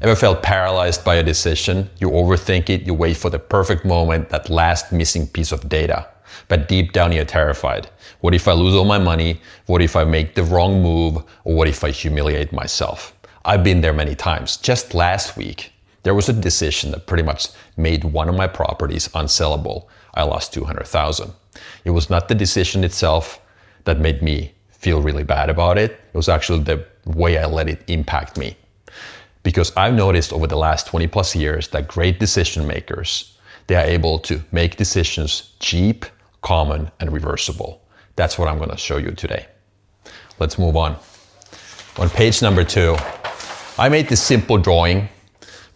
Ever felt paralyzed by a decision? You overthink it, you wait for the perfect moment, that last missing piece of data. But deep down you're terrified. What if I lose all my money? What if I make the wrong move? Or what if I humiliate myself? I've been there many times. Just last week, there was a decision that pretty much made one of my properties unsellable. I lost $200,000. It was not the decision itself that made me feel really bad about it. It was actually the way I let it impact me. Because I've noticed over the last 20 plus years that great decision makers, they are able to make decisions cheap, common, and reversible. That's what I'm going to show you today. Let's move on. On page number 2, I made this simple drawing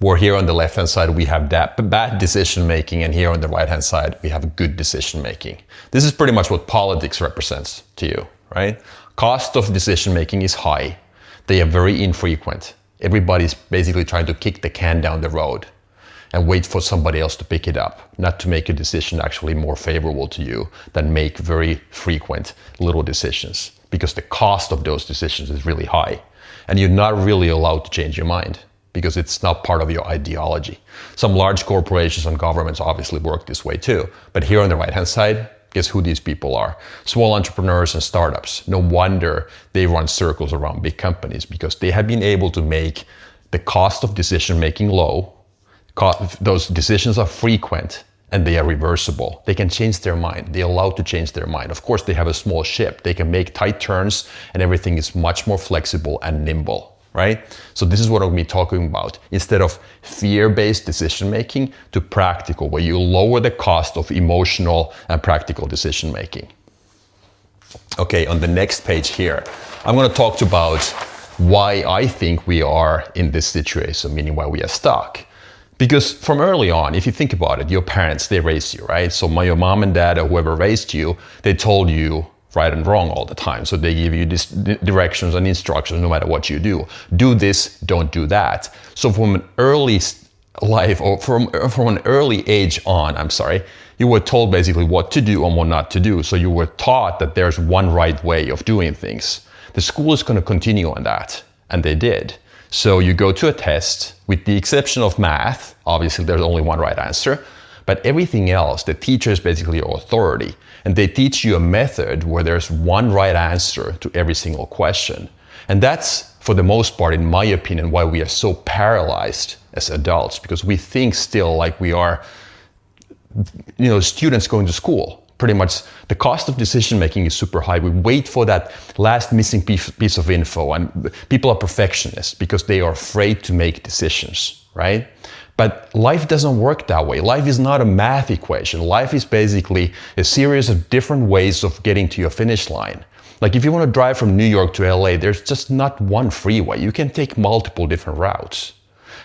where here on the left-hand side we have bad decision making, and here on the right-hand side we have good decision making. This is pretty much what politics represents to you, right? Cost of decision making is high. They are very infrequent. Everybody's basically trying to kick the can down the road and wait for somebody else to pick it up, not to make a decision actually more favorable to you than make very frequent little decisions, because the cost of those decisions is really high. And you're not really allowed to change your mind because it's not part of your ideology. Some large corporations and governments obviously work this way too. But here on the right-hand side, guess who these people are? Small entrepreneurs and startups. No wonder they run circles around big companies, because they have been able to make the cost of decision making low. Those decisions are frequent and they are reversible. They can change their mind. They're allowed to change their mind. Of course, they have a small ship. They can make tight turns and everything is much more flexible and nimble, right? So this is what I'm going to be talking about. Instead of fear-based decision-making, to practical, where you lower the cost of emotional and practical decision-making. Okay, on the next page here, I'm going to talk about why I think we are in this situation, meaning why we are stuck. Because from early on, if you think about it, your parents, they raised you, right? So your mom and dad or whoever raised you, they told you right and wrong all the time. So they give you these directions and instructions no matter what you do. Do this, don't do that. So from an early life, or from an early age on, you were told basically what to do and what not to do. So you were taught that there's one right way of doing things. The school is going to continue on that, and they did. So you go to a test, with the exception of math, obviously there's only one right answer, but everything else, the teacher is basically your authority. And they teach you a method where there's one right answer to every single question. And that's, for the most part, in my opinion, why we are so paralyzed as adults, because we think still like we are, students going to school. Pretty much the cost of decision making is super high. We wait for that last missing piece of info, and people are perfectionists because they are afraid to make decisions, right? But life doesn't work that way. Life is not a math equation. Life is basically a series of different ways of getting to your finish line. Like if you want to drive from New York to LA, there's just not one freeway. You can take multiple different routes.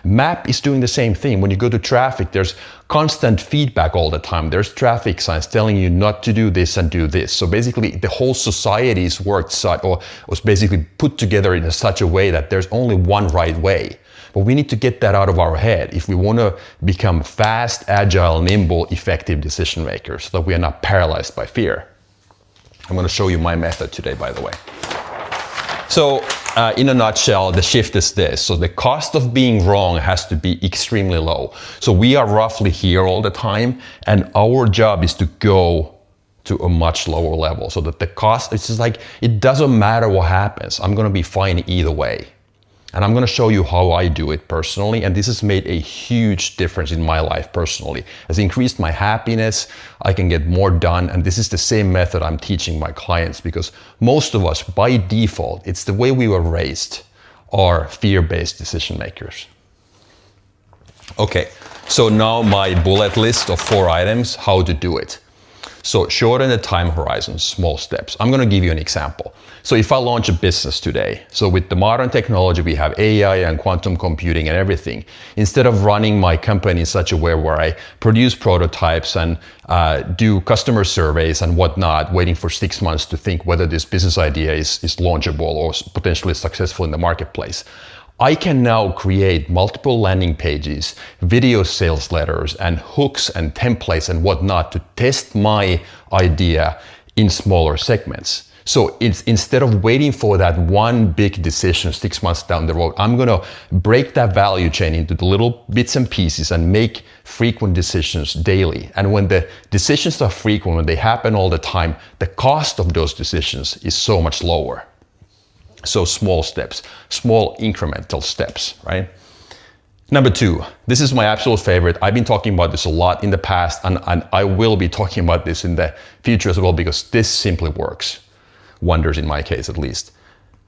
Map is doing the same thing. When you go to traffic, there's constant feedback all the time. There's traffic signs telling you not to do this and do this. So basically the whole society's worked or was basically put together in such a way that there's only one right way. But we need to get that out of our head if we want to become fast, agile, nimble, effective decision makers, so that we are not paralyzed by fear. I'm going to show you my method today, by the way. So in a nutshell, the shift is this. So the cost of being wrong has to be extremely low. So we are roughly here all the time, and our job is to go to a much lower level so that the cost, it's just like, it doesn't matter what happens. I'm going to be fine either way. And I'm going to show you how I do it personally. And this has made a huge difference in my life personally. It's increased my happiness. I can get more done. And this is the same method I'm teaching my clients, because most of us, by default, it's the way we were raised, are fear-based decision makers. Okay, so now my bullet list of 4 items, how to do it. So shorten the time horizon, small steps. I'm going to give you an example. So if I launch a business today, so with the modern technology, we have AI and quantum computing and everything. Instead of running my company in such a way where I produce prototypes and do customer surveys and whatnot, waiting for 6 months to think whether this business idea is launchable or potentially successful in the marketplace, I can now create multiple landing pages, video sales letters, and hooks and templates and whatnot to test my idea in smaller segments. So instead of waiting for that one big decision 6 months down the road, I'm going to break that value chain into the little bits and pieces and make frequent decisions daily. And when the decisions are frequent, when they happen all the time, the cost of those decisions is so much lower. So small steps, small incremental steps, right? Number 2, this is my absolute favorite. I've been talking about this a lot in the past, and I will be talking about this in the future as well, because this simply works. Wonders in my case, at least.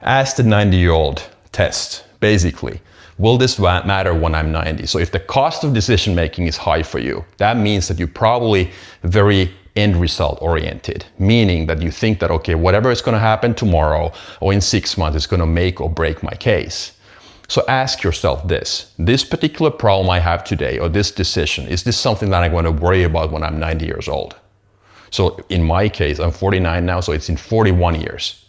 Ask the 90-year-old test. Basically, will this matter when I'm 90? So if the cost of decision making is high for you, that means that you're probably very end result oriented, meaning that you think that, okay, whatever is going to happen tomorrow or in 6 months is going to make or break my case. So ask yourself this particular problem I have today, or this decision, is this something that I'm going to worry about when I'm 90 years old? So in my case, I'm 49 now, so it's in 41 years.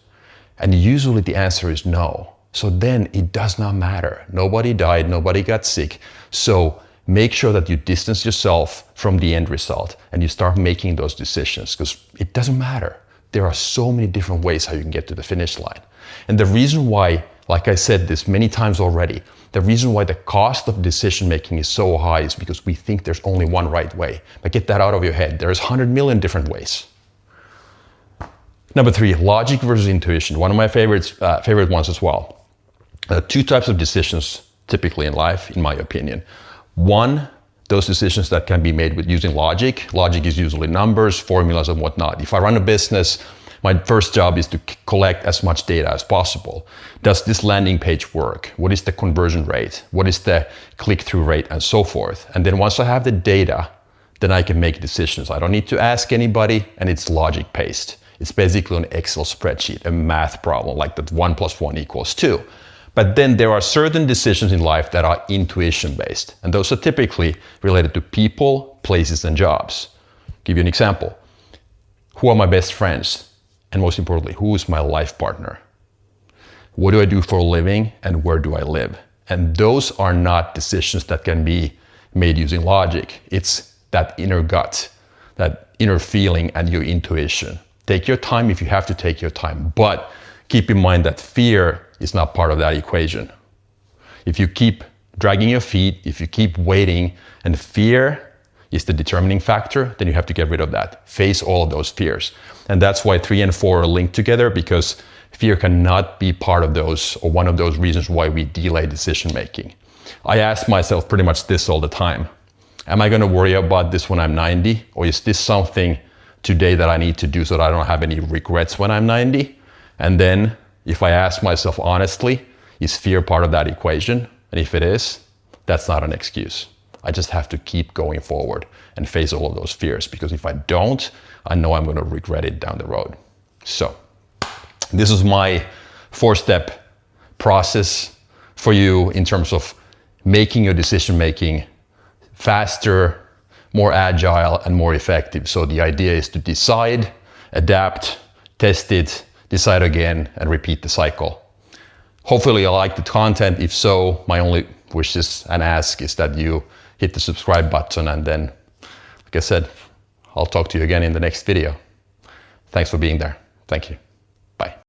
And usually the answer is no. So then it does not matter. Nobody died, nobody got sick. So make sure that you distance yourself from the end result and you start making those decisions, because it doesn't matter. There are so many different ways how you can get to the finish line. And the reason why, like I said this many times already, the reason why the cost of decision making is so high is because we think there's only one right way. But get that out of your head. There's 100 million different ways. Number 3, logic versus intuition. One of my favorite ones as well. 2 types of decisions typically in life, in my opinion. One, those decisions that can be made with using logic. Logic is usually numbers, formulas, and whatnot. If I run a business, my first job is to collect as much data as possible. Does this landing page work? What is the conversion rate? What is the click-through rate, and so forth? And then once I have the data, then I can make decisions. I don't need to ask anybody, and it's logic-based. It's basically an Excel spreadsheet, a math problem, like that 1 + 1 = 2. But then there are certain decisions in life that are intuition-based, and those are typically related to people, places, and jobs. I'll give you an example. Who are my best friends? And most importantly, who is my life partner? What do I do for a living, and where do I live? And those are not decisions that can be made using logic. It's that inner gut, that inner feeling, and your intuition. Take your time if you have to take your time, but keep in mind that fear is not part of that equation. If you keep dragging your feet, if you keep waiting, and fear is the determining factor, then you have to get rid of that. Face all of those fears. And that's why 3 and 4 are linked together, because fear cannot be part of those, or one of those reasons why we delay decision making. I ask myself pretty much this all the time. Am I going to worry about this when I'm 90? Or is this something today that I need to do so that I don't have any regrets when I'm 90? And then if I ask myself honestly, is fear part of that equation? And if it is, that's not an excuse. I just have to keep going forward and face all of those fears, because if I don't, I know I'm going to regret it down the road. So this is my 4-step process for you in terms of making your decision making faster, more agile, and more effective. So the idea is to decide, adapt, test it, decide again, and repeat the cycle. Hopefully you like the content. If so, my only wishes and ask is that you hit the subscribe button, and then, like I said, I'll talk to you again in the next video. Thanks for being there. Thank you. Bye.